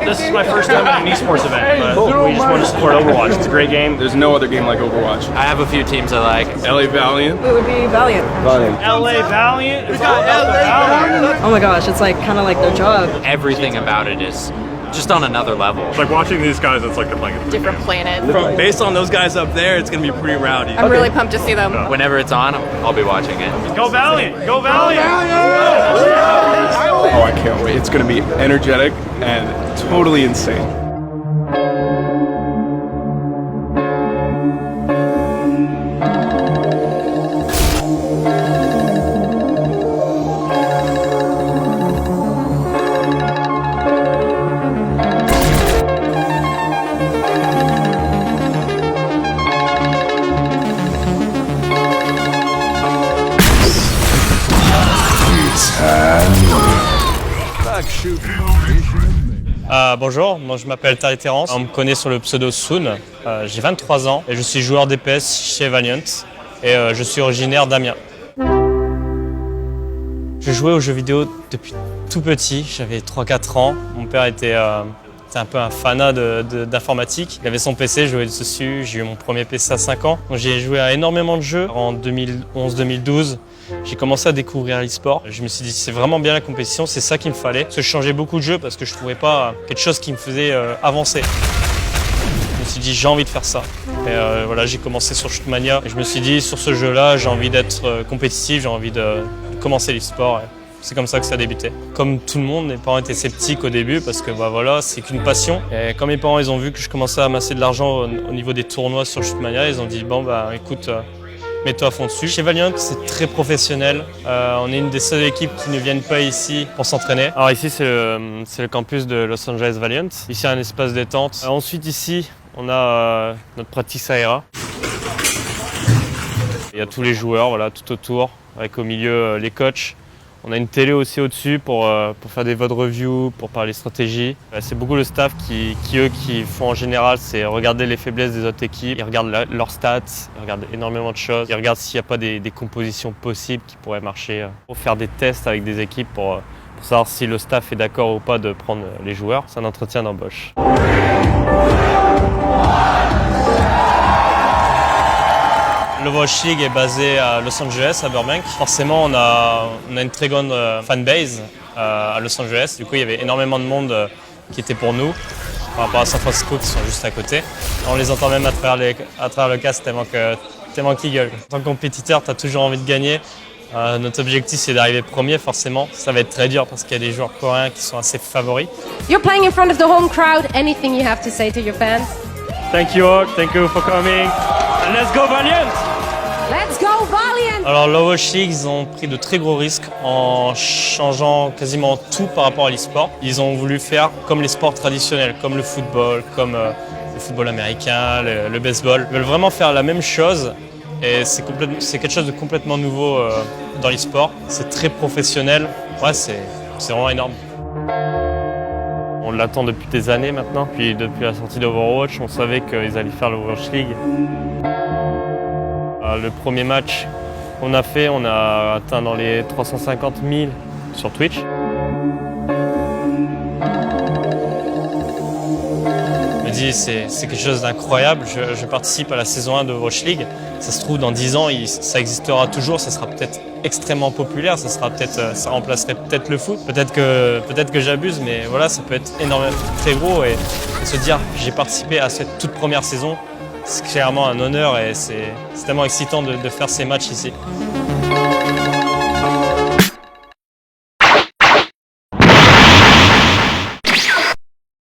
This is my first time at an esports event, but we just want to support Overwatch. It's a great game. There's no other game like Overwatch. I have a few teams I like. LA Valiant. It would be Valiant. LA Valiant. We got LA Valiant. Oh my gosh, it's like kind of like their job. Everything about it is just on another level. It's like watching these guys, it's like a different planet. Based on those guys up there, it's going to be pretty rowdy. I'm really pumped to see them. Whenever it's on, I'll be watching it. Go Valiant. Go Valiant. Oh, I can't wait. It's going to be energetic and totally insane. Bonjour, moi je m'appelle Tari Terrence, on me connaît sur le pseudo Soon, j'ai 23 ans et je suis joueur DPS chez Valiant et je suis originaire d'Amiens. Je jouais aux jeux vidéo depuis tout petit, j'avais 3-4 ans, mon père était un peu un fanat d'informatique, il avait son PC, je jouais dessus, j'ai eu mon premier PC à 5 ans, donc j'ai joué à énormément de jeux en 2011-2012. J'ai commencé à découvrir l'e-sport. Je me suis dit c'est vraiment bien la compétition, c'est ça qu'il me fallait. Parce que je changeais beaucoup de jeux parce que je trouvais pas quelque chose qui me faisait avancer. Je me suis dit j'ai envie de faire ça. Et voilà, j'ai commencé sur Shootmania et je me suis dit sur ce jeu-là j'ai envie d'être compétitif, j'ai envie de commencer l'e-sport. C'est comme ça que ça a débuté. Comme tout le monde, mes parents étaient sceptiques au début parce que voilà, c'est qu'une passion. Et quand mes parents ils ont vu que je commençais à amasser de l'argent au niveau des tournois sur Shootmania, ils ont dit bon écoute, mets-toi à fond dessus. Chez Valiant, c'est très professionnel. On est une des seules équipes qui ne viennent pas ici pour s'entraîner. Alors ici, c'est le campus de Los Angeles Valiant. Ici, un espace détente. Ensuite, ici, on a notre practice aéra. Il y a tous les joueurs, voilà, tout autour, avec au milieu les coachs. On a une télé aussi au-dessus pour faire des VOD reviews, pour parler stratégie. C'est beaucoup le staff qui font en général, c'est regarder les faiblesses des autres équipes. Ils regardent leurs stats, ils regardent énormément de choses. Ils regardent s'il n'y a pas des compositions possibles qui pourraient marcher. Pour faire des tests avec des équipes pour savoir si le staff est d'accord ou pas de prendre les joueurs. C'est un entretien d'embauche. L'Overwatch League est basé à Los Angeles, à Burbank. Forcément, on a une très grande fanbase à Los Angeles. Du coup, il y avait énormément de monde qui était pour nous, par rapport à San Francisco qui sont juste à côté. On les entend même à travers le casque tellement qu'ils gueulent. En tant que compétiteur, tu as toujours envie de gagner. Notre objectif, c'est d'arriver premier, forcément. Ça va être très dur parce qu'il y a des joueurs coréens qui sont assez favoris. You're playing in front of the home crowd. Anything you have to say to your fans? Thank you all. Thank you for coming. And let's go Valiant! Let's go Valiant! Alors l'Overwatch League, ils ont pris de très gros risques en changeant quasiment tout par rapport à l'e-sport. Ils ont voulu faire comme les sports traditionnels, comme le football, comme le football américain, le baseball. Ils veulent vraiment faire la même chose et c'est quelque chose de complètement nouveau dans l'e-sport. C'est très professionnel, ouais, c'est vraiment énorme. On l'attend depuis des années maintenant, puis depuis la sortie d'Overwatch, on savait qu'ils allaient faire l'Overwatch League. Le premier match qu'on a fait, on a atteint dans les 350 000 sur Twitch. Je me dis, c'est quelque chose d'incroyable. Je participe à la saison 1 de Overwatch League. Ça se trouve, dans 10 ans, ça existera toujours. Ça sera peut-être extrêmement populaire. Ça remplacerait peut-être le foot. Peut-être que j'abuse, mais voilà, ça peut être énormément très gros. Et se dire, j'ai participé à cette toute première saison, c'est clairement un honneur et c'est tellement excitant de faire ces matchs ici.